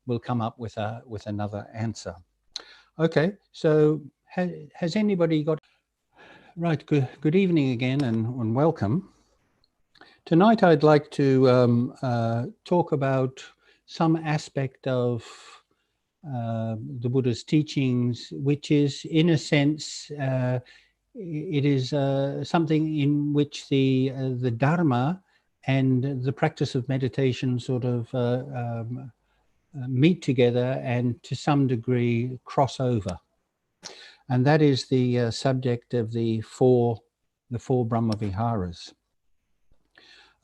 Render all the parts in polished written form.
we'll come up with another answer. Okay, so has anybody got... Right, good evening again, and welcome. Tonight I'd like to talk about some aspect of the Buddha's teachings, which is, in a sense, it is something in which the Dharma and the practice of meditation sort of meet together and to some degree cross over. And that is the subject of the four Brahmaviharas.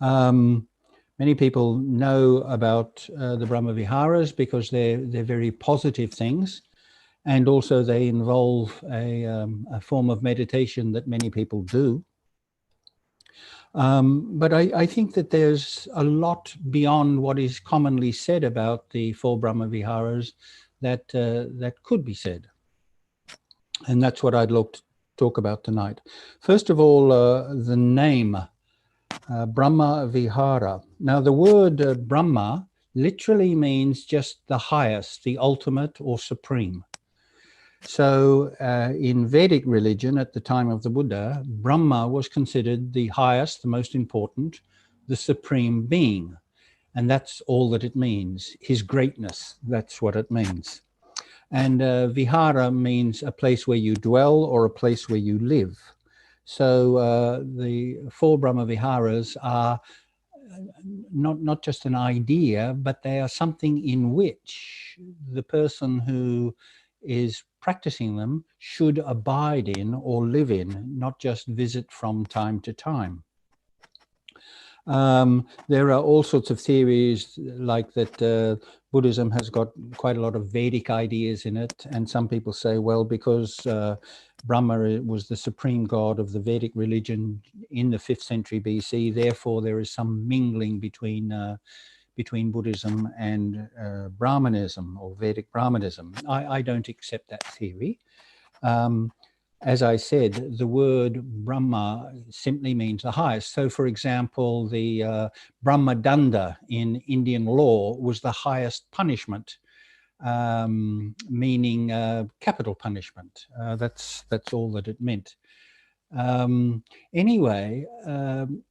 Many people know about the Brahmaviharas because they're very positive things, and also they involve a form of meditation that many people do. But I think that there's a lot beyond what is commonly said about the four Brahmaviharas that could be said. And that's what I'd like to talk about tonight. First of all, the name, Brahmavihara. Now, the word Brahma literally means just the highest, the ultimate or supreme. So in Vedic religion at the time of the Buddha, Brahma was considered the highest, the most important, the supreme being. And that's all that it means. His greatness, that's what it means. And Vihara means a place where you dwell or a place where you live. So the four Brahmaviharas are not just an idea, but they are something in which the person who is practicing them should abide in or live in, not just visit from time to time. There are all sorts of theories like that Buddhism has got quite a lot of Vedic ideas in it. And some people say, well, because Brahma was the supreme god of the Vedic religion in the 5th century BC, therefore there is some mingling between Buddhism and Brahmanism or Vedic Brahmanism. I don't accept that theory. As I said, the word Brahma simply means the highest. So, for example, the Brahmadanda in Indian law was the highest punishment, meaning capital punishment. That's all that it meant. Anyway,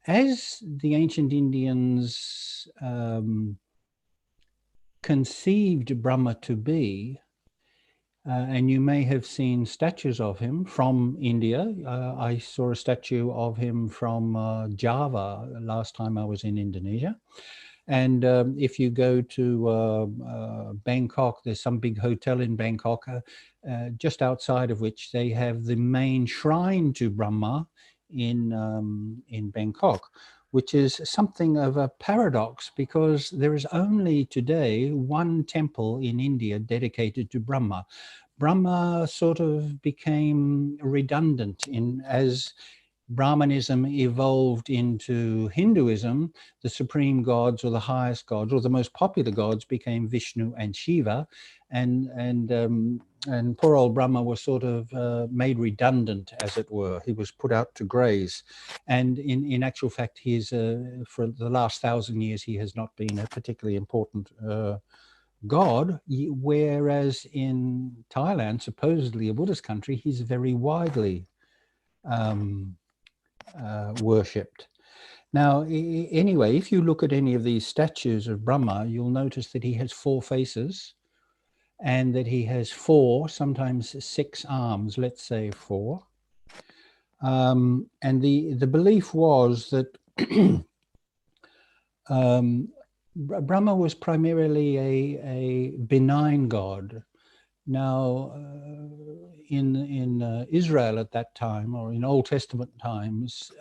as the ancient Indians conceived Brahma to be, and you may have seen statues of him from India. I saw a statue of him from Java last time I was in Indonesia. And if you go to Bangkok, there's some big hotel in Bangkok, just outside of which they have the main shrine to Brahma in Bangkok, which is something of a paradox because there is only today one temple in India dedicated to Brahma. Brahma sort of became redundant as Brahmanism evolved into Hinduism. The supreme gods or the highest gods or the most popular gods became Vishnu and Shiva, and poor old Brahma was sort of made redundant, as it were. He was put out to graze, and in actual fact, he's for the last 1,000 years he has not been a particularly important god. Whereas in Thailand, supposedly a Buddhist country, he's very widely worshipped. Now, anyway, if you look at any of these statues of Brahma, you'll notice that he has 4 faces and that he has 4, sometimes 6 arms, let's say 4. And the belief was that Brahma was primarily a benign god. Now, in Israel at that time, or in Old Testament times,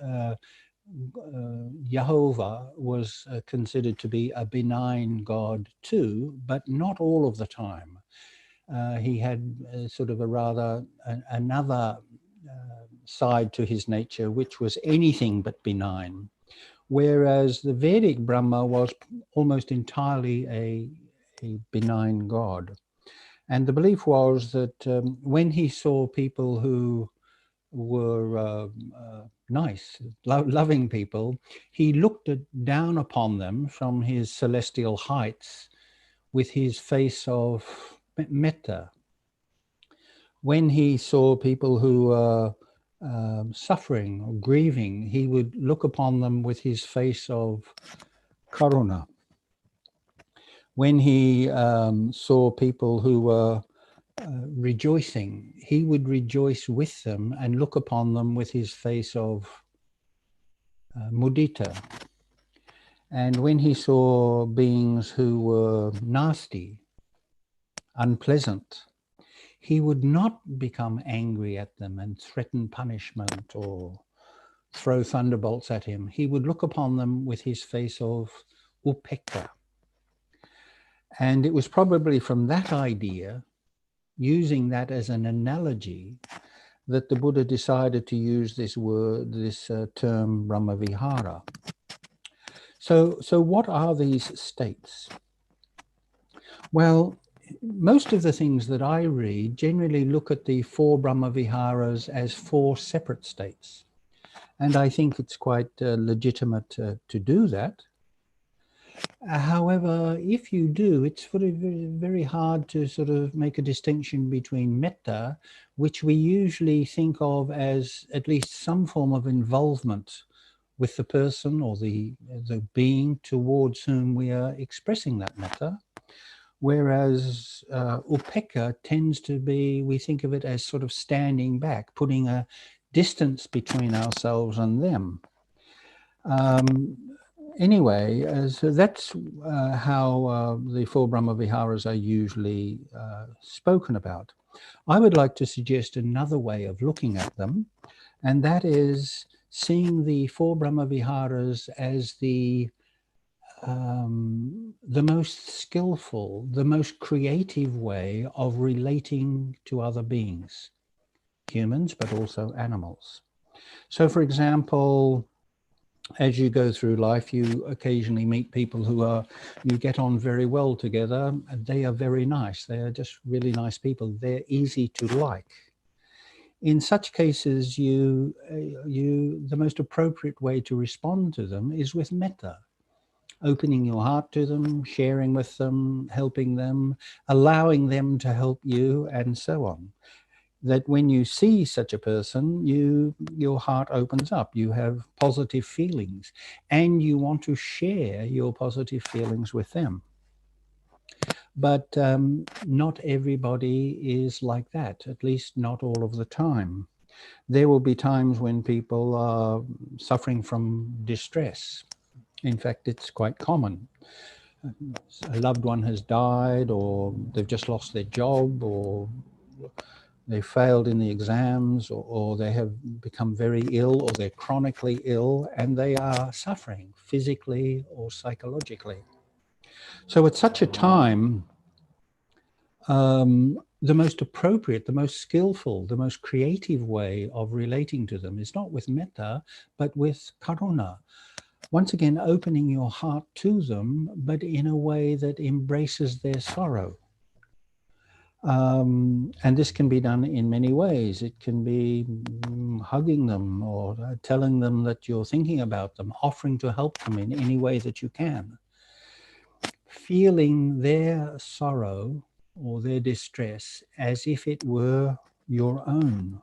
Jehovah was considered to be a benign god too, but not all of the time. He had sort of a rather another side to his nature, which was anything but benign. Whereas the Vedic Brahma was almost entirely a benign god. And the belief was that when he saw people who were nice, loving people, he looked down upon them from his celestial heights with his face of metta. When he saw people who were suffering or grieving, he would look upon them with his face of karuna. When he saw people who were rejoicing, he would rejoice with them and look upon them with his face of mudita. And when he saw beings who were nasty, unpleasant, he would not become angry at them and threaten punishment or throw thunderbolts at him. He would look upon them with his face of upekkha. And it was probably from that idea, using that as an analogy, that the Buddha decided to use this word, this term Brahmavihara. So what are these states? Well, most of the things that I read generally look at the 4 Brahmaviharas as 4 separate states. And I think it's quite legitimate to do that. However, if you do, it's very, very hard to sort of make a distinction between metta, which we usually think of as at least some form of involvement with the person or the being towards whom we are expressing that metta, whereas upekkha tends to be, we think of it as sort of standing back, putting a distance between ourselves and them. Anyway, so that's how the 4 Brahmaviharas are usually spoken about. I would like to suggest another way of looking at them, and that is seeing the 4 Brahmaviharas as the most skillful, the most creative way of relating to other beings, humans, but also animals. So, for example, as you go through life, you occasionally meet people who you get on very well together. They are very nice. They are just really nice people. They're easy to like. In such cases, the most appropriate way to respond to them is with metta, opening your heart to them, sharing with them, helping them, allowing them to help you, and so on. That when you see such a person, your heart opens up, you have positive feelings, and you want to share your positive feelings with them. But not everybody is like that, at least not all of the time. There will be times when people are suffering from distress. In fact, it's quite common. A loved one has died, or they've just lost their job, or they failed in the exams, or they have become very ill, or they're chronically ill, and they are suffering physically or psychologically. So at such a time, the most appropriate, the most skillful, the most creative way of relating to them is not with metta, but with karuna. Once again, opening your heart to them, but in a way that embraces their sorrow. And this can be done in many ways. It can be hugging them, or telling them that you're thinking about them, offering to help them in any way that you can. Feeling their sorrow or their distress as if it were your own.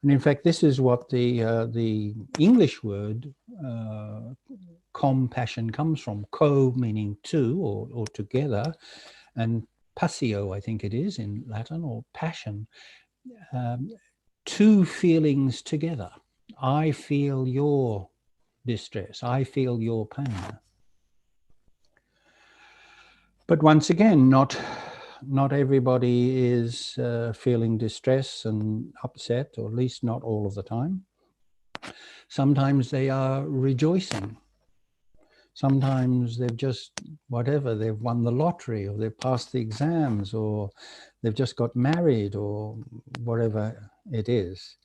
And in fact, this is what the English word compassion comes from. Co meaning two or together, and passio, I think it is in Latin, or passion. Two feelings together. I feel your distress. I feel your pain. But once again, not everybody is feeling distress and upset, or at least not all of the time. Sometimes they are rejoicing. Sometimes they've just, whatever, they've won the lottery, or they've passed the exams, or they've just got married, or whatever it is.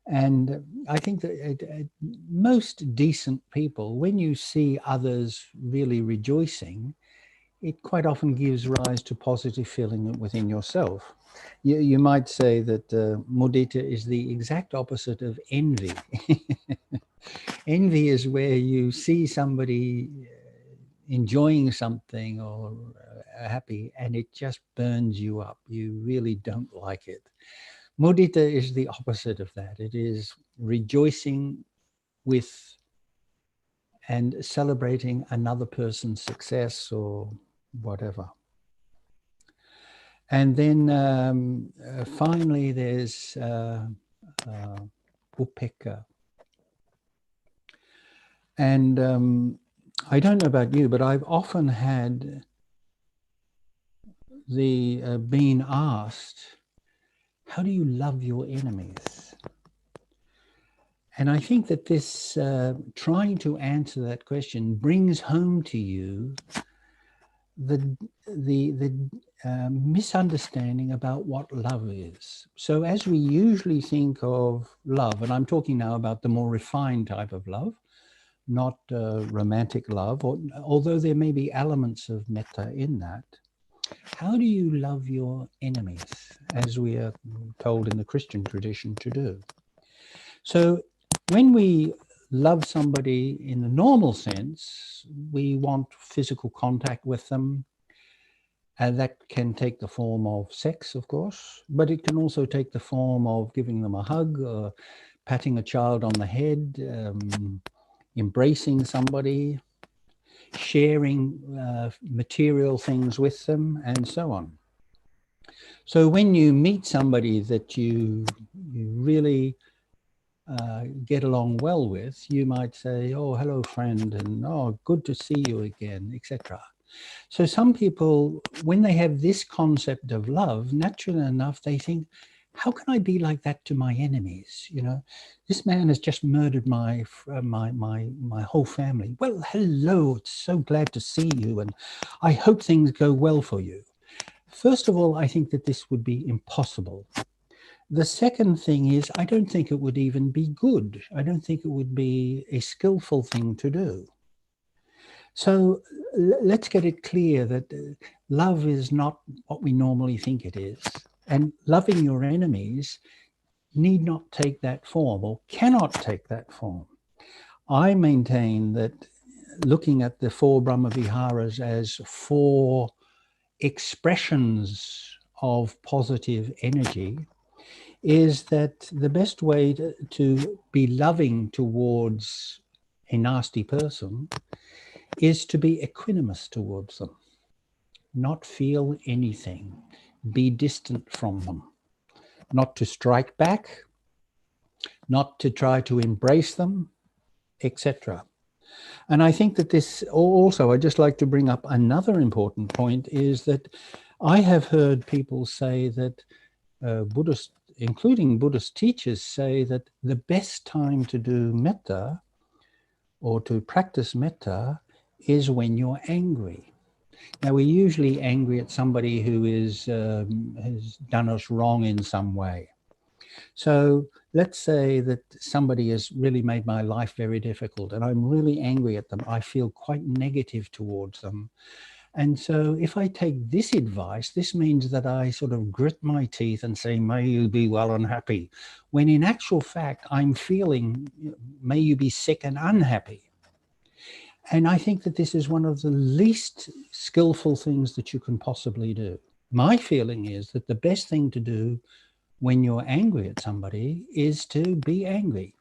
And I think that most decent people, when you see others really rejoicing, it quite often gives rise to positive feeling within yourself. You might say that mudita is the exact opposite of envy. Envy is where you see somebody enjoying something or happy, and it just burns you up. You really don't like it. Mudita is the opposite of that. It is rejoicing with and celebrating another person's success or whatever. And then finally, there's upekkha. And I don't know about you, but I've often had been asked, how do you love your enemies? And I think that this trying to answer that question brings home to you the misunderstanding about what love is. So as we usually think of love, and I'm talking now about the more refined type of love, not romantic love, although there may be elements of metta in that. How do you love your enemies, as we are told in the Christian tradition to do? So when we love somebody in the normal sense, we want physical contact with them. And that can take the form of sex, of course, but it can also take the form of giving them a hug, patting a child on the head, embracing somebody, sharing material things with them, and so on. So when you meet somebody that you really get along well with, you might say, oh, hello, friend, and oh, good to see you again, etc. So some people, when they have this concept of love, naturally enough, they think, how can I be like that to my enemies? You know, this man has just murdered my whole family. Well, hello, it's so glad to see you, and I hope things go well for you. First of all, I think that this would be impossible. The second thing is, I don't think it would even be good. I don't think it would be a skillful thing to do. So let's get it clear that love is not what we normally think it is. And loving your enemies need not take that form, or cannot take that form. I maintain that looking at the four Brahmaviharas as four expressions of positive energy is that the best way to be loving towards a nasty person is to be equanimous towards them, not feel anything, be distant from them, not to strike back, not to try to embrace them, etc. And I think that this also, I'd just like to bring up another important point, is that I have heard people say that Buddhist, including Buddhist teachers, say that the best time to do metta or to practice metta is when you're angry. Now, we're usually angry at somebody who has done us wrong in some way. So let's say that somebody has really made my life very difficult and I'm really angry at them. I feel quite negative towards them. And so if I take this advice, this means that I sort of grit my teeth and say, may you be well and happy, when in actual fact, I'm feeling, may you be sick and unhappy. And I think that this is one of the least skillful things that you can possibly do. My feeling is that the best thing to do when you're angry at somebody is to be angry.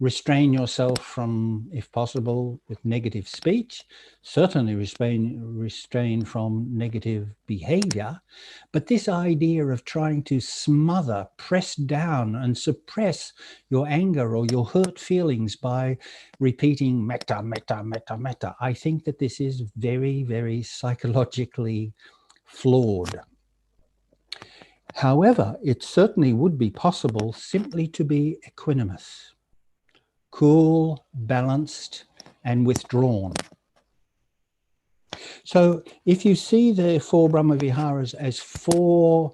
Restrain yourself from, if possible, with negative speech, certainly restrain from negative behavior. But this idea of trying to smother, press down and suppress your anger or your hurt feelings by repeating metta, metta, metta, metta, I think that this is very, very psychologically flawed. However, it certainly would be possible simply to be equanimous, cool, balanced, and withdrawn. So if you see the four Brahmaviharas as four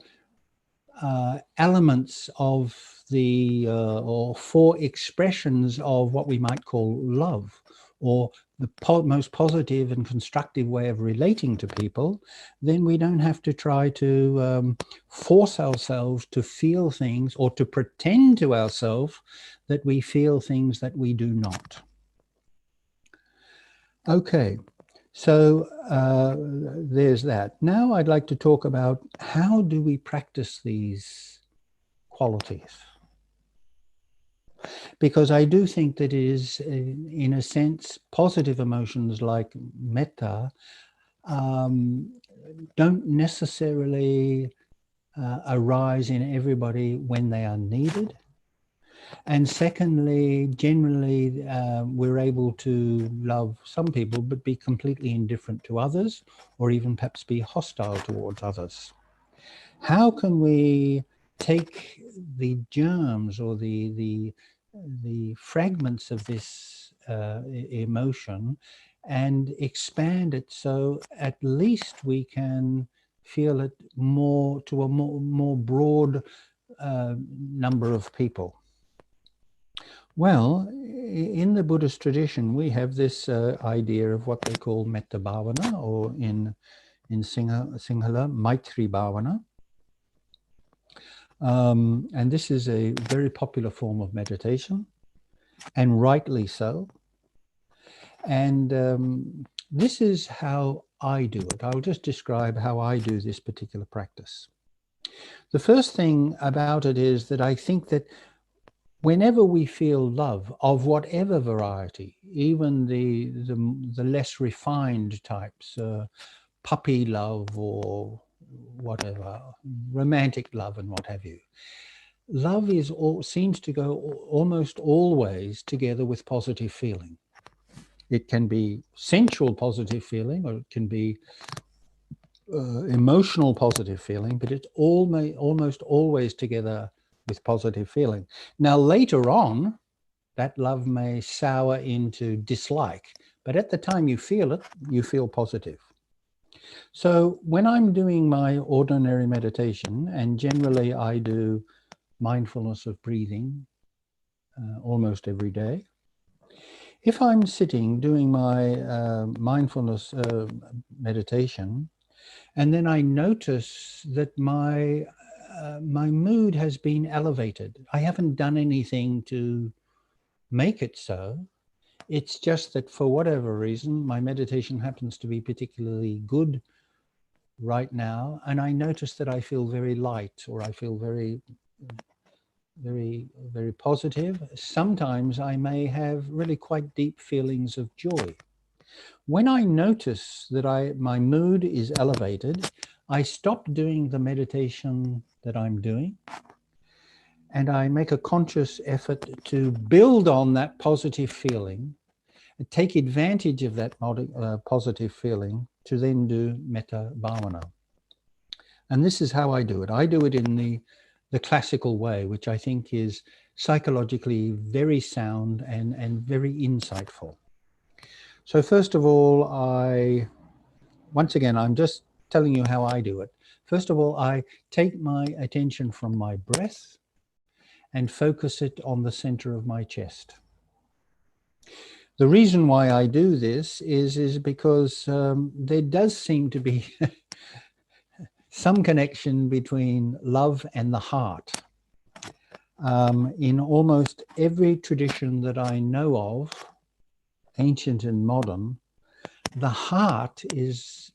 elements of the, or four expressions of what we might call love, or the most positive and constructive way of relating to people, then we don't have to try to force ourselves to feel things or to pretend to ourselves that we feel things that we do not. Okay, So there's that. Now I'd like to talk about how do we practice these qualities? Because I do think that it is, in a sense, positive emotions like metta don't necessarily arise in everybody when they are needed. And secondly, generally, we're able to love some people, but be completely indifferent to others, or even perhaps be hostile towards others. How can we take the germs or the fragments of this emotion and expand it so at least we can feel it more to a more broad number of people? Well, in the Buddhist tradition, we have this idea of what they call Metta Bhavana, or in Sinhala, Maitri Bhavana. And this is a very popular form of meditation, and rightly so. And this is how I do it. I'll just describe how I do this particular practice. The first thing about it is that I think that whenever we feel love of whatever variety, even the less refined types, puppy love or whatever, romantic love and what have you, love seems to go almost always together with positive feeling. It can be sensual positive feeling, or it can be emotional positive feeling, but it's almost always together with positive feeling. Now, later on, that love may sour into dislike, but at the time you feel it, you feel positive. So when I'm doing my ordinary meditation, and generally I do mindfulness of breathing almost every day, if I'm sitting doing my mindfulness meditation, and then I notice that my mood has been elevated, I haven't done anything to make it so. It's just that for whatever reason, my meditation happens to be particularly good right now, and I notice that I feel very light, or I feel very, very, very positive. Sometimes I may have really quite deep feelings of joy. When I notice that my mood is elevated, I stop doing the meditation that I'm doing, and I make a conscious effort to build on that positive feeling, take advantage of that positive feeling to then do Metta Bhavana. And this is how I do it. I do it in the classical way, which I think is psychologically very sound and very insightful. So first of all, once again, I'm just telling you how I do it. First of all, I take my attention from my breath and focus it on the center of my chest. The reason why I do this is because there does seem to be some connection between love and the heart. In almost every tradition that I know of, ancient and modern, the heart is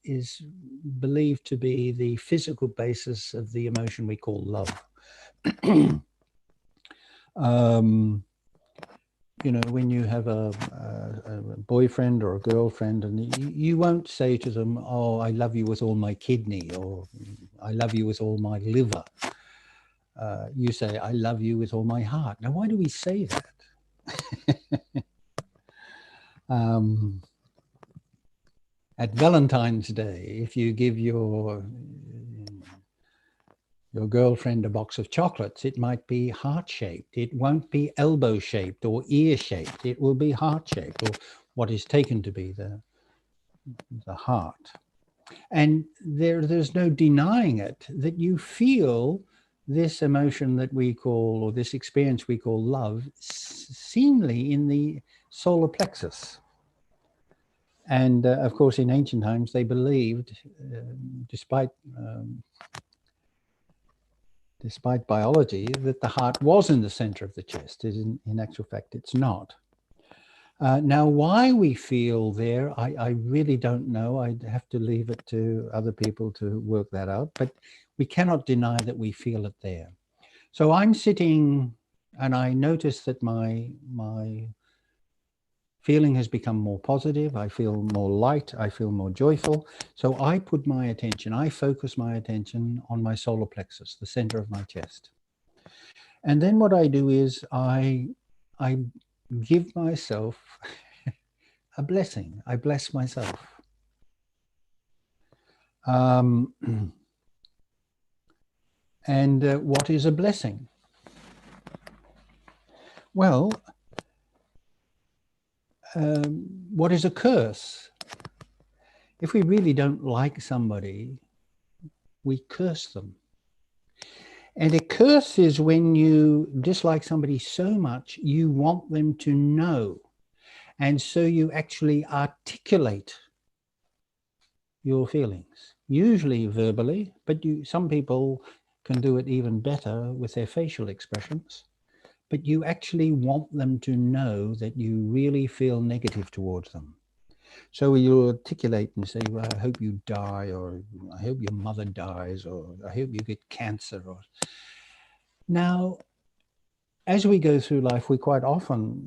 believed to be the physical basis of the emotion we call love. You know, when you have a boyfriend or a girlfriend, and you won't say to them, "Oh, I love you with all my kidney," or "I love you with all my liver." You say, "I love you with all my heart." Now, why do we say that? At Valentine's Day, if you give your girlfriend a box of chocolates, it might be heart-shaped. It won't be elbow-shaped or ear-shaped. It will be heart-shaped, or what is taken to be the heart. And there's no denying it, that you feel this emotion that we call, or this experience we call love, seemingly in the solar plexus. And of course, in ancient times, they believed, despite biology, that the heart was in the center of the chest. In actual fact, it's not. Now, why we feel there, I really don't know. I'd have to leave it to other people to work that out, but we cannot deny that we feel it there. So I'm sitting and I notice that my feeling has become more positive. I feel more light. I feel more joyful. So I put my attention, I focus my attention on my solar plexus, the center of my chest. And then what I do is I give myself a blessing. I bless myself. And what is a blessing? Well, what is a curse? If we really don't like somebody, we curse them. And a curse is when you dislike somebody so much, you want them to know. And so you actually articulate your feelings, usually verbally, but some people can do it even better with their facial expressions. But you actually want them to know that you really feel negative towards them. So you articulate and say, well, I hope you die, or I hope your mother dies, or I hope you get cancer. Or now, as we go through life, we quite often,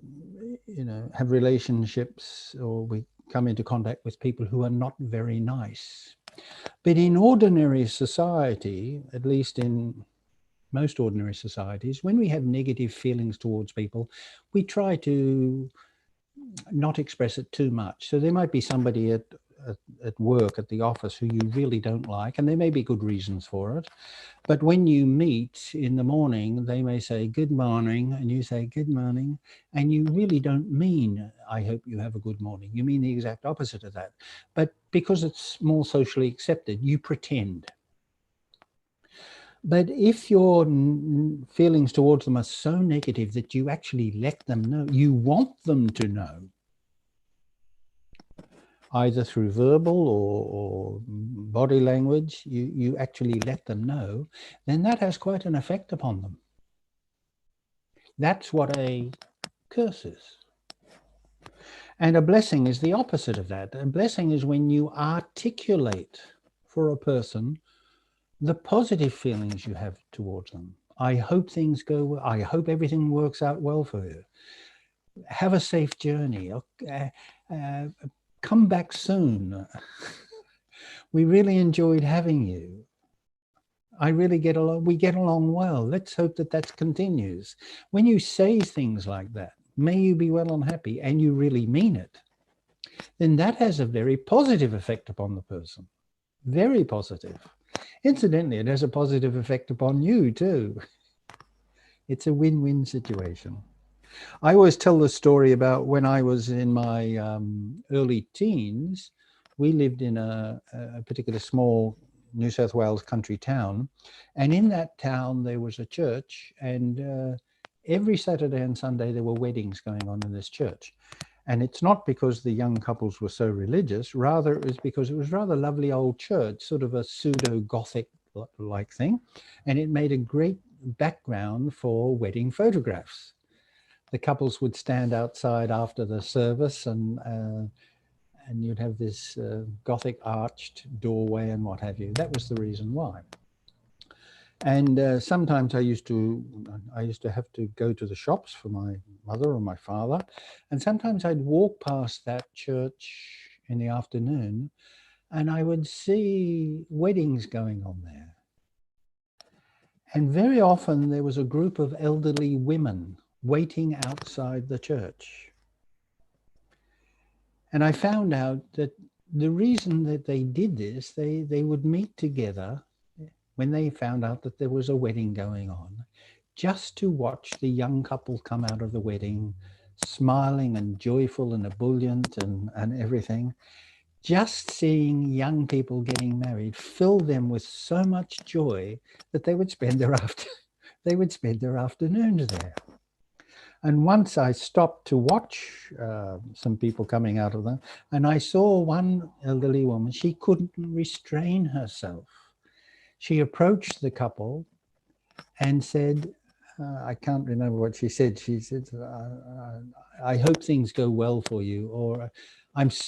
have relationships, or we come into contact with people who are not very nice. But in ordinary society, at least in most ordinary societies, when we have negative feelings towards people, we try to not express it too much. So there might be somebody at work, at the office, who you really don't like, and there may be good reasons for it. But when you meet in the morning, they may say, good morning, and you say, good morning, and you really don't mean, I hope you have a good morning. You mean the exact opposite of that. But because it's more socially accepted, you pretend. But if your feelings towards them are so negative that you actually let them know, you want them to know, either through verbal or body language, you actually let them know, then that has quite an effect upon them. That's what a curse is. And a blessing is the opposite of that. A blessing is when you articulate for a person the positive feelings you have towards them. I hope things go well. I hope everything works out well for you. Have a safe journey. Come back soon. We really enjoyed having you. I really get along. We get along well. Let's hope that continues. When you say things like that, may you be well and happy, and you really mean it, then that has a very positive effect upon the person. Very positive. Incidentally, it has a positive effect upon you too. It's a win-win situation. I always tell the story about when I was in my early teens. We lived in a particular small New South Wales country town. And in that town, there was a church. And every Saturday and Sunday, there were weddings going on in this church. And it's not because the young couples were so religious, rather it was because it was a rather lovely old church, sort of a pseudo-Gothic-like thing. And it made a great background for wedding photographs. The couples would stand outside after the service, and you'd have this Gothic arched doorway and what have you. That was the reason why. And sometimes I used to have to go to the shops for my mother or my father. And sometimes I'd walk past that church in the afternoon and I would see weddings going on there. And very often there was a group of elderly women waiting outside the church. And I found out that the reason that they did this, they would meet together when they found out that there was a wedding going on, just to watch the young couple come out of the wedding, smiling and joyful and ebullient and everything. Just seeing young people getting married filled them with so much joy that they would spend their afternoons there. And once I stopped to watch some people coming out of them, and I saw one elderly woman, she couldn't restrain herself. She approached the couple and said, I can't remember what she said. She said, I hope things go well for you, or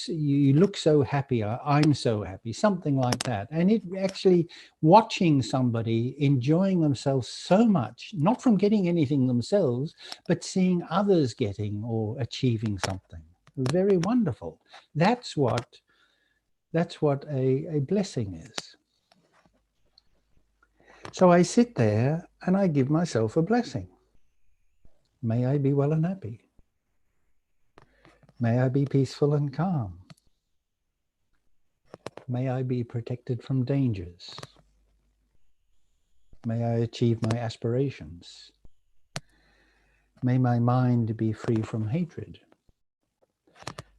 you look so happy, I'm so happy, something like that. And it actually, watching somebody enjoying themselves so much, not from getting anything themselves, but seeing others getting or achieving something. Very wonderful. That's what a blessing is. So I sit there and I give myself a blessing. May I be well and happy. May I be peaceful and calm. May I be protected from dangers. May I achieve my aspirations. May my mind be free from hatred.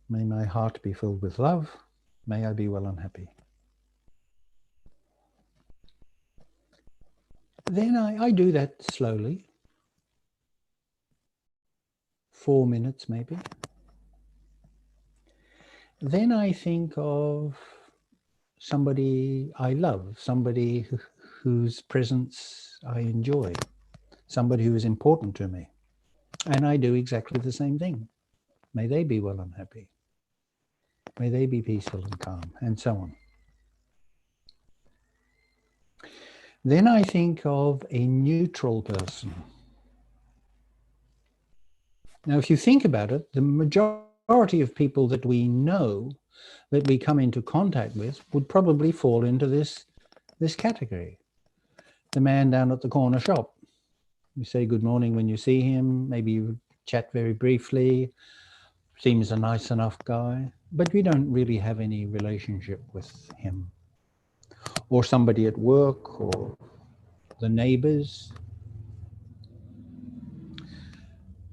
May my heart be filled with love. May I be well and happy. Then I do that slowly. 4 minutes maybe. Then I think of somebody I love, somebody whose presence I enjoy, somebody who is important to me. And I do exactly the same thing. May they be well and happy. May they be peaceful and calm, and so on. Then I think of a neutral person. Now, if you think about it, the majority of people that we know, that we come into contact with, would probably fall into this category. The man down at the corner shop. You say good morning when you see him. Maybe you chat very briefly. Seems a nice enough guy, but we don't really have any relationship with him. Or somebody at work, or the neighbors.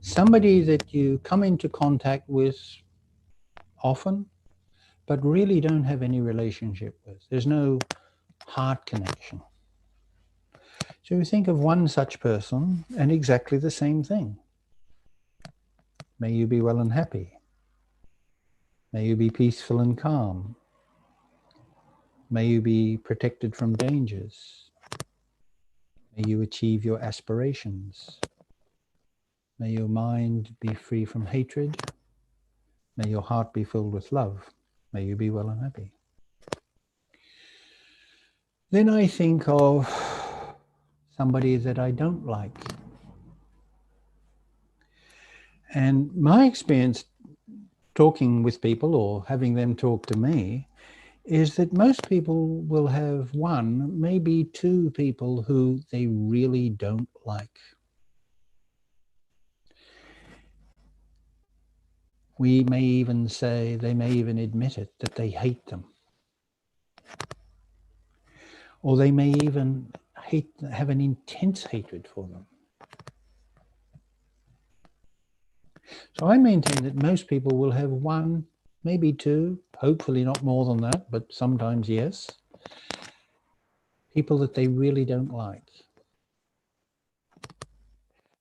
Somebody that you come into contact with often, but really don't have any relationship with. There's no heart connection. So you think of one such person and exactly the same thing. May you be well and happy. May you be peaceful and calm. May you be protected from dangers. May you achieve your aspirations. May your mind be free from hatred. May your heart be filled with love. May you be well and happy. Then I think of somebody that I don't like. And my experience talking with people or having them talk to me is that most people will have one, maybe two people who they really don't like. We may even say, they may even admit it, that they hate them. Or they may even have an intense hatred for them. So I maintain that most people will have one, maybe two, hopefully not more than that, but sometimes yes, people that they really don't like.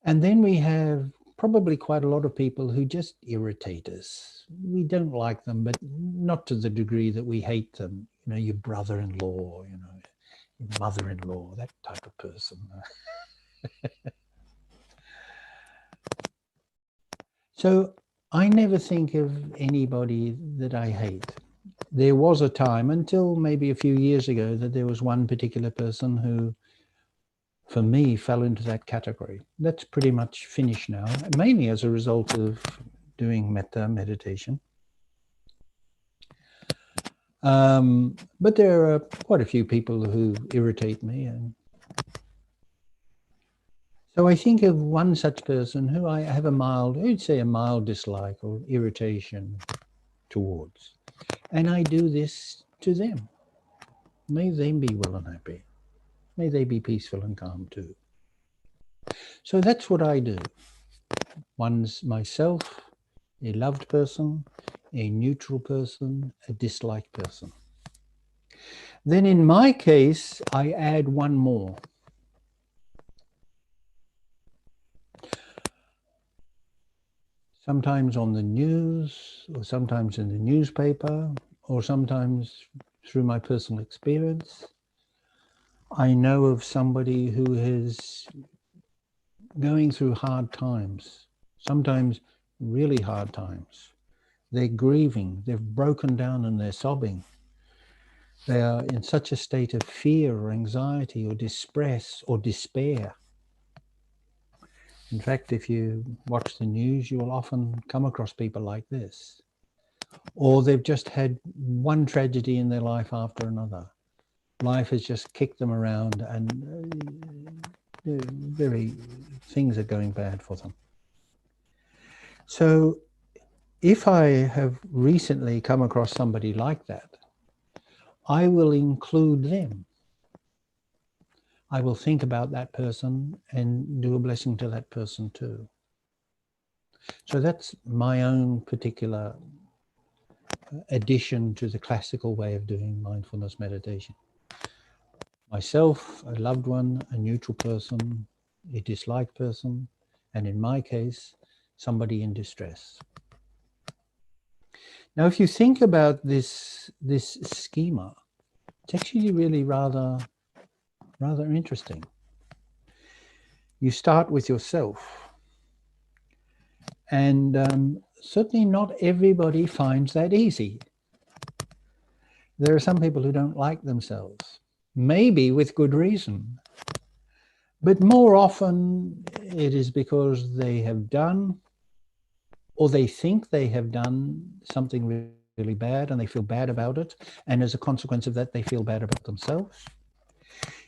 And then we have probably quite a lot of people who just irritate us. We don't like them, but not to the degree that we hate them. You know, your brother-in-law, you know, your mother-in-law, that type of person. So I never think of anybody that I hate. There was a time, until maybe a few years ago, that there was one particular person who, for me, fell into that category. That's pretty much finished now, mainly as a result of doing Metta meditation. But there are quite a few people who irritate me. And so I think of one such person who I have a mild dislike or irritation towards. And I do this to them. May they be well and happy. May they be peaceful and calm too. So that's what I do. One's myself, a loved person, a neutral person, a disliked person. Then in my case, I add one more. Sometimes on the news, or sometimes in the newspaper, or sometimes through my personal experience, I know of somebody who has going through hard times, sometimes really hard times. They're grieving, they've broken down and they're sobbing. They are in such a state of fear or anxiety or distress or despair. In fact, if you watch the news, you will often come across people like this. Or they've just had one tragedy in their life after another. Life has just kicked them around and things are going bad for them. So if I have recently come across somebody like that, I will include them. I will think about that person and do a blessing to that person too. So that's my own particular addition to the classical way of doing mindfulness meditation. Myself, a loved one, a neutral person, a disliked person, and in my case, somebody in distress. Now, if you think about this schema, it's actually really rather interesting. You start with yourself, and certainly not everybody finds that easy. There are some people who don't like themselves, maybe with good reason, but more often it is because they have done, or they think they have done something really bad and they feel bad about it, and as a consequence of that they feel bad about themselves.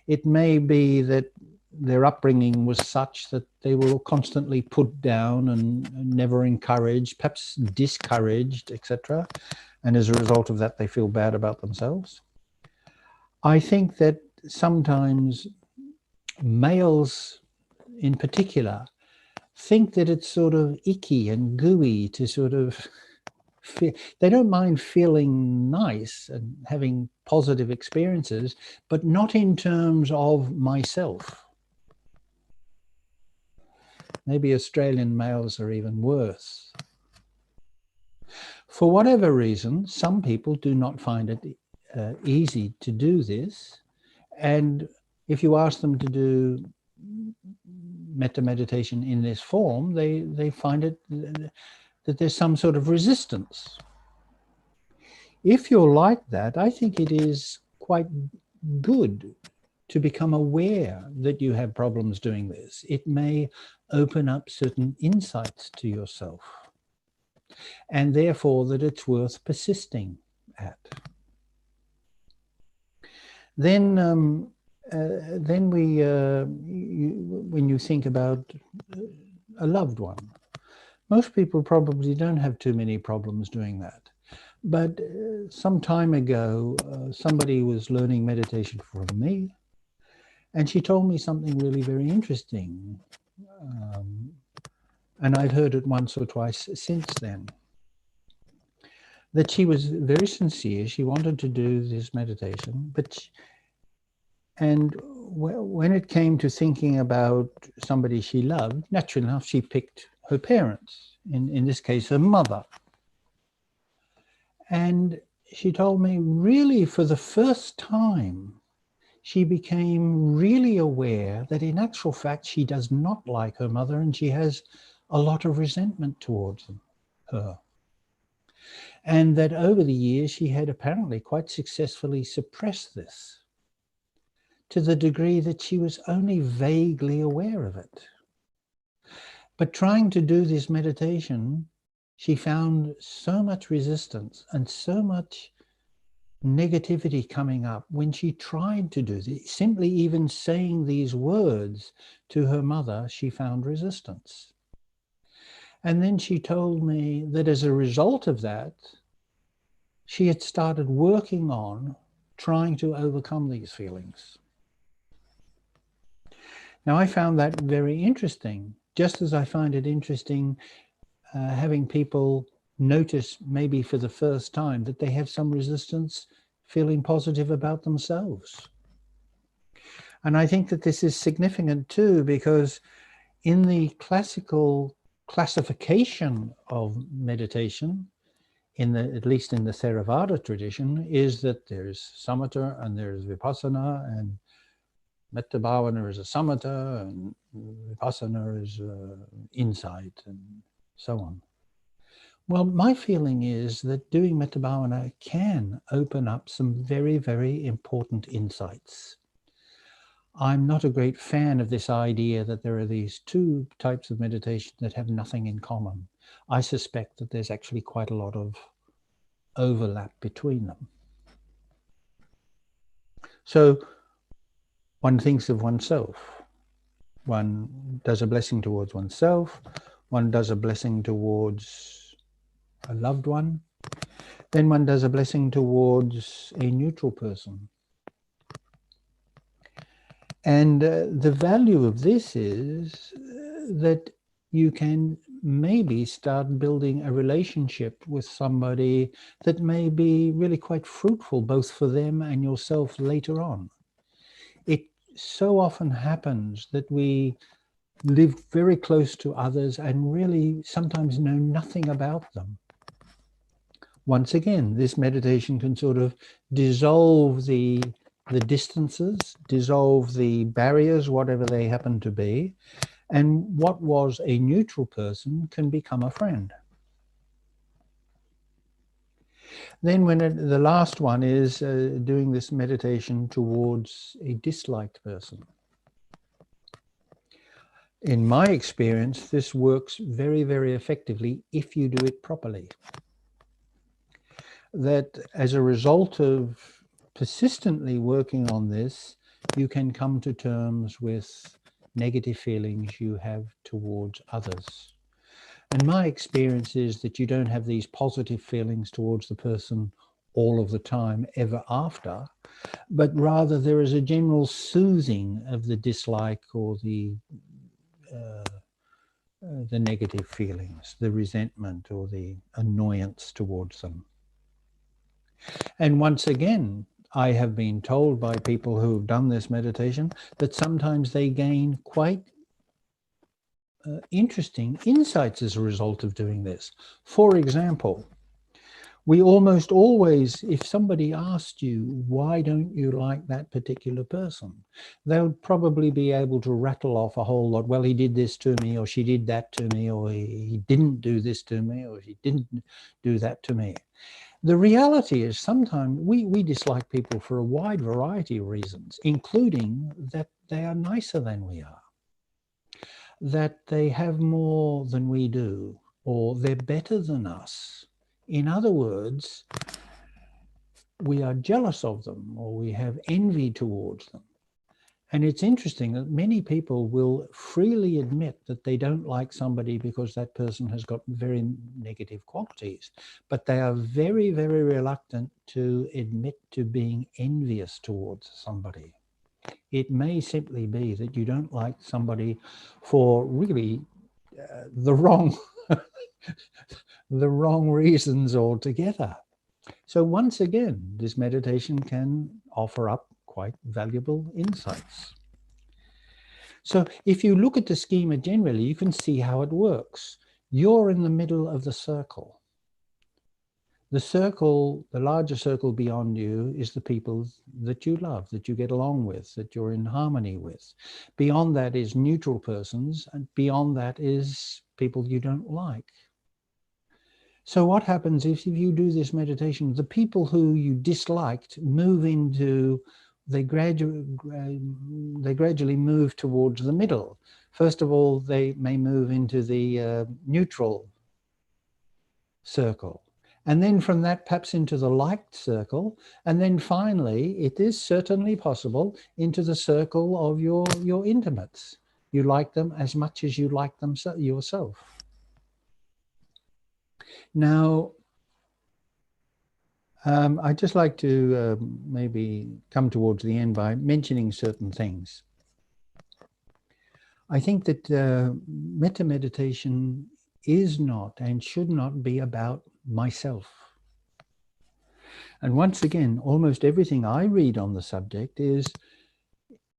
It may be that their upbringing was such that they were constantly put down and never encouraged, perhaps discouraged, etc. And as a result of that, they feel bad about themselves. I think that sometimes males in particular think that it's sort of icky and gooey to sort of feel. They don't mind feeling nice and having positive experiences, but not in terms of myself. Maybe Australian males are even worse. For whatever reason, some people do not find it easy to do this. And if you ask them to do metta meditation in this form, they find it that there's some sort of resistance. If you're like that, I think it is quite good to become aware that you have problems doing this. It may open up certain insights to yourself, and therefore that it's worth persisting at. Then when you think about a loved one, most people probably don't have too many problems doing that. But some time ago, somebody was learning meditation from me, and she told me something really very interesting. And I'd heard it once or twice since then. That she was very sincere. She wanted to do this meditation, and when it came to thinking about somebody she loved, naturally enough, she picked her parents, in this case, her mother. And she told me, really, for the first time, she became really aware that in actual fact, she does not like her mother, and she has a lot of resentment towards her. And that over the years, she had apparently quite successfully suppressed this to the degree that she was only vaguely aware of it. But trying to do this meditation, she found so much resistance and so much negativity coming up when she tried to do this. Simply even saying these words to her mother, she found resistance. And then she told me that as a result of that, she had started working on trying to overcome these feelings. Now, I found that very interesting, just as I find it interesting having people notice maybe for the first time that they have some resistance feeling positive about themselves. And I think that this is significant too, because in the classical classification of meditation, at least in the Theravada tradition, is that there's samatha and there's vipassana, and Metta Bhavana is a samatha, and Vipassana is insight, and so on. Well, my feeling is that doing Metta Bhavana can open up some very, very important insights. I'm not a great fan of this idea that there are these two types of meditation that have nothing in common. I suspect that there's actually quite a lot of overlap between them. So one thinks of oneself. One does a blessing towards oneself. One does a blessing towards a loved one. Then one does a blessing towards a neutral person. And the value of this is that you can maybe start building a relationship with somebody that may be really quite fruitful, both for them and yourself later on. It so often happens that we live very close to others and really sometimes know nothing about them. Once again, this meditation can sort of dissolve the distances, dissolve the barriers, whatever they happen to be, and what was a neutral person can become a friend. Then the last one is doing this meditation towards a disliked person. In my experience, this works very, very effectively if you do it properly. That as a result of persistently working on this, you can come to terms with negative feelings you have towards others. And my experience is that you don't have these positive feelings towards the person all of the time, ever after, but rather there is a general soothing of the dislike or the negative feelings, the resentment or the annoyance towards them. And once again, I have been told by people who have done this meditation that sometimes they gain quite interesting insights as a result of doing this. For example, we almost always, if somebody asked you, why don't you like that particular person? They would probably be able to rattle off a whole lot. Well, he did this to me, or she did that to me, or he didn't do this to me, or he didn't do that to me. The reality is sometimes we dislike people for a wide variety of reasons, including that they are nicer than we are, that they have more than we do, or they're better than us. In other words, we are jealous of them, or we have envy towards them. And it's interesting that many people will freely admit that they don't like somebody because that person has got very negative qualities, but they are very, very reluctant to admit to being envious towards somebody. It may simply be that you don't like somebody for really the wrong the wrong reasons altogether. So once again, this meditation can offer up quite valuable insights. So if you look at the schema generally, you can see how it works. You're in the middle of the circle. The circle, the larger circle beyond you, is the people that you love, that you get along with, that you're in harmony with. Beyond that is neutral persons, and beyond that is people you don't like. So what happens if you do this meditation, the people who you disliked move into, they gradually move towards the middle. First of all, they may move into the neutral circle. And then from that, perhaps into the liked circle. And then finally, it is certainly possible into the circle of your intimates. You like them as much as you like them yourself. Now, I'd just like to maybe come towards the end by mentioning certain things. I think that metta meditation is not and should not be about myself. And once again, almost everything I read on the subject is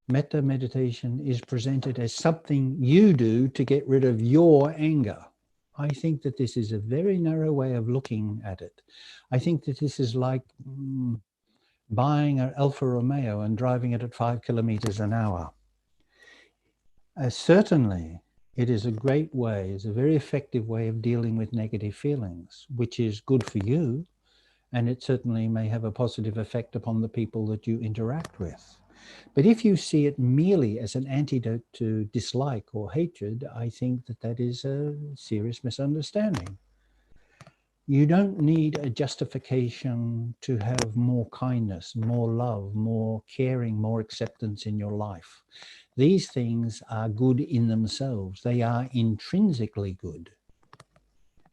metta meditation is presented as something you do to get rid of your anger. I think that this is a very narrow way of looking at it. I think that this is like buying an Alfa Romeo and driving it at 5 kilometers an hour. Certainly, it is a great way, it's a very effective way of dealing with negative feelings, which is good for you, and it certainly may have a positive effect upon the people that you interact with. But if you see it merely as an antidote to dislike or hatred, I think that that is a serious misunderstanding. You don't need a justification to have more kindness, more love, more caring, more acceptance in your life. These things are good in themselves. They are intrinsically good.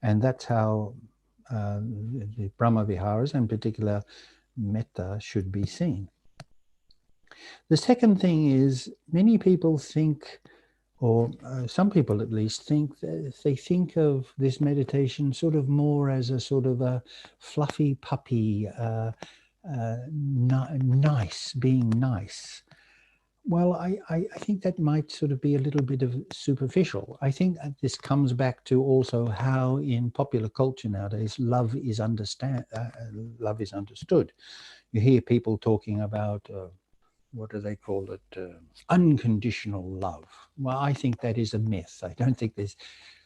And that's how the Brahmaviharas, in particular Metta, should be seen. The second thing is, many people think, or some people at least think, they think of this meditation sort of more as a sort of a fluffy puppy, nice, being nice. Well, I think that might sort of be a little bit of superficial. I think that this comes back to also how in popular culture nowadays love is understood. You hear people talking about what do they call it? Unconditional love. Well, I think that is a myth. I don't think there's,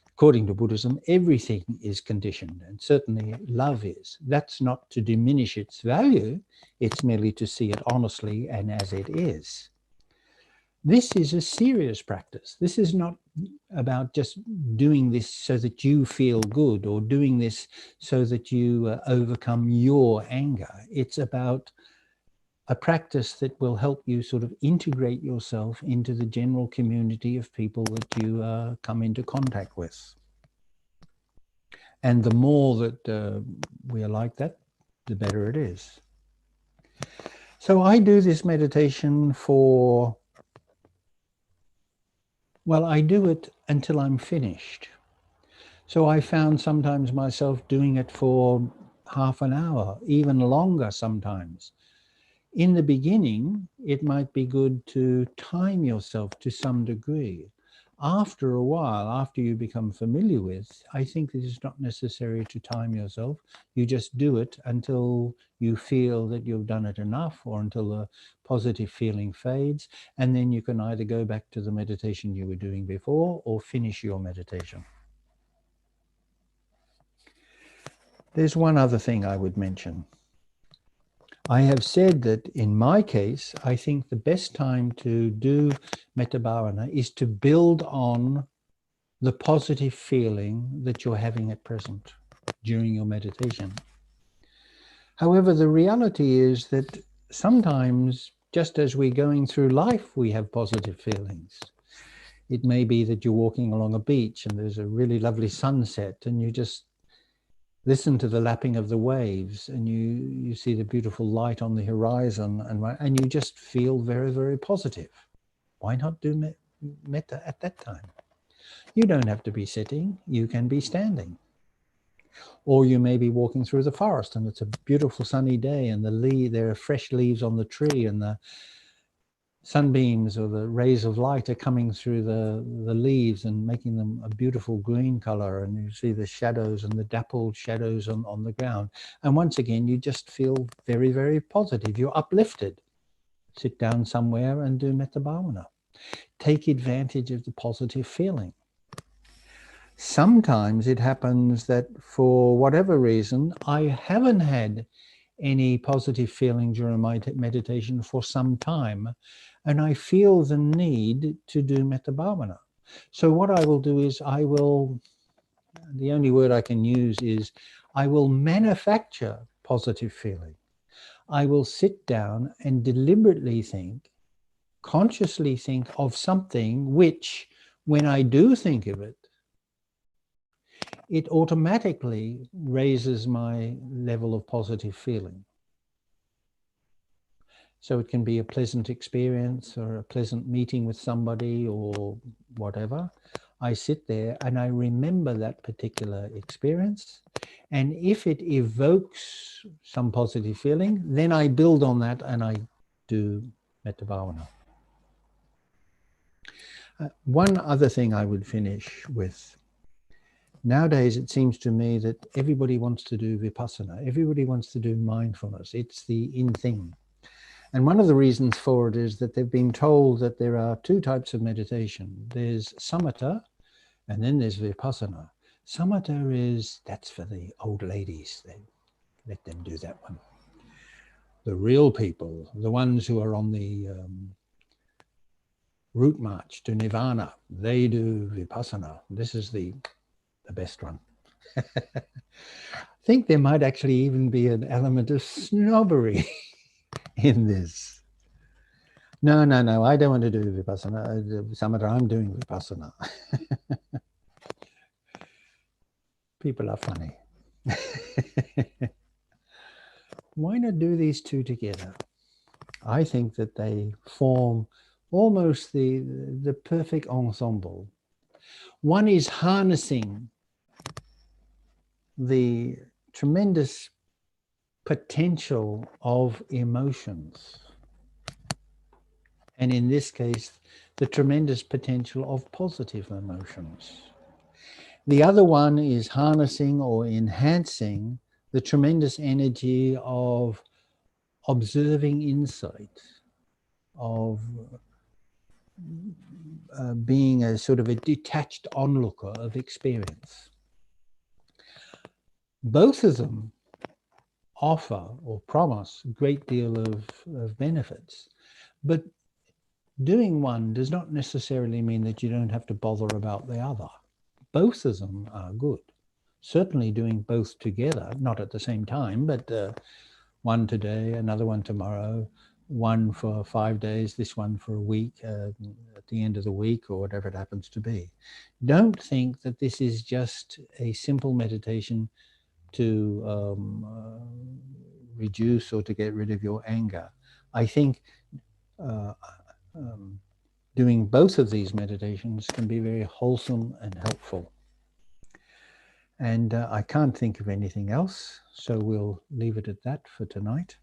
according to Buddhism, everything is conditioned, and certainly love is. That's not to diminish its value. It's merely to see it honestly and as it is. This is a serious practice. This is not about just doing this so that you feel good or doing this so that you overcome your anger. It's about a practice that will help you sort of integrate yourself into the general community of people that you come into contact with. And the more that we are like that, the better it is. So I do this meditation for, well, I do it until I'm finished. So I found sometimes myself doing it for half an hour, even longer sometimes. In the beginning, it might be good to time yourself to some degree. After a while, after you become familiar with, I think it is not necessary to time yourself. You just do it until you feel that you've done it enough, or until the positive feeling fades. And then you can either go back to the meditation you were doing before or finish your meditation. There's one other thing I would mention. I have said that in my case, I think the best time to do Metta Bhavana is to build on the positive feeling that you're having at present during your meditation. However, the reality is that sometimes, just as we're going through life, we have positive feelings. It may be that you're walking along a beach and there's a really lovely sunset, and you just listen to the lapping of the waves, and you see the beautiful light on the horizon, and you just feel very, very positive. Why not do Metta at that time? You don't have to be sitting, you can be standing. Or you may be walking through the forest and it's a beautiful sunny day, and there are fresh leaves on the tree, and the sunbeams or the rays of light are coming through the leaves and making them a beautiful green color, and you see the shadows and the dappled shadows on the ground. And once again, you just feel very, very positive. You're uplifted. Sit down somewhere and do Metta Bhavana. Take advantage of the positive feeling. Sometimes it happens that for whatever reason, I haven't had any positive feeling during my meditation for some time, and I feel the need to do Metta Bhavana. So what I will do is the only word I can use is, I will manufacture positive feeling. I will sit down and deliberately think, consciously think of something which, when I do think of it, it automatically raises my level of positive feeling. So it can be a pleasant experience or a pleasant meeting with somebody or whatever. I sit there and I remember that particular experience. And if it evokes some positive feeling, then I build on that and I do Metta Bhavana. One other thing I would finish with Nowadays, it seems to me that everybody wants to do vipassana. Everybody wants to do mindfulness. It's the in thing. And one of the reasons for it is that they've been told that there are two types of meditation. There's samatha, and then there's vipassana. Samatha that's for the old ladies. They let them do that one. The real people, the ones who are on the route march to nirvana, they do vipassana. This is the best one. I think there might actually even be an element of snobbery in this. No, I don't want to do vipassana. Samatha, I'm doing vipassana. People are funny. Why not do these two together? I think that they form almost the perfect ensemble. One is harnessing the tremendous potential of emotions. And in this case, the tremendous potential of positive emotions. The other one is harnessing or enhancing the tremendous energy of observing insight, of being a sort of a detached onlooker of experience. Both of them offer or promise a great deal of benefits, but doing one does not necessarily mean that you don't have to bother about the other. Both of them are good. Certainly doing both together, not at the same time, but one today, another one tomorrow, one for 5 days, this one for a week, at the end of the week, or whatever it happens to be. Don't think that this is just a simple meditation to reduce or to get rid of your anger. I think doing both of these meditations can be very wholesome and helpful. And I can't think of anything else, so we'll leave it at that for tonight.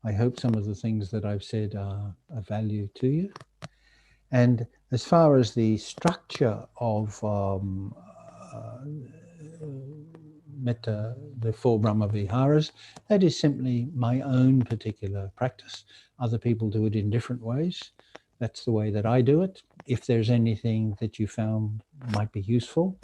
I hope some of the things that I've said are of value to you. And as far as the structure of Metta, the 4 Brahmaviharas, that is simply my own particular practice. Other people do it in different ways. That's the way that I do it. If there's anything that you found might be useful,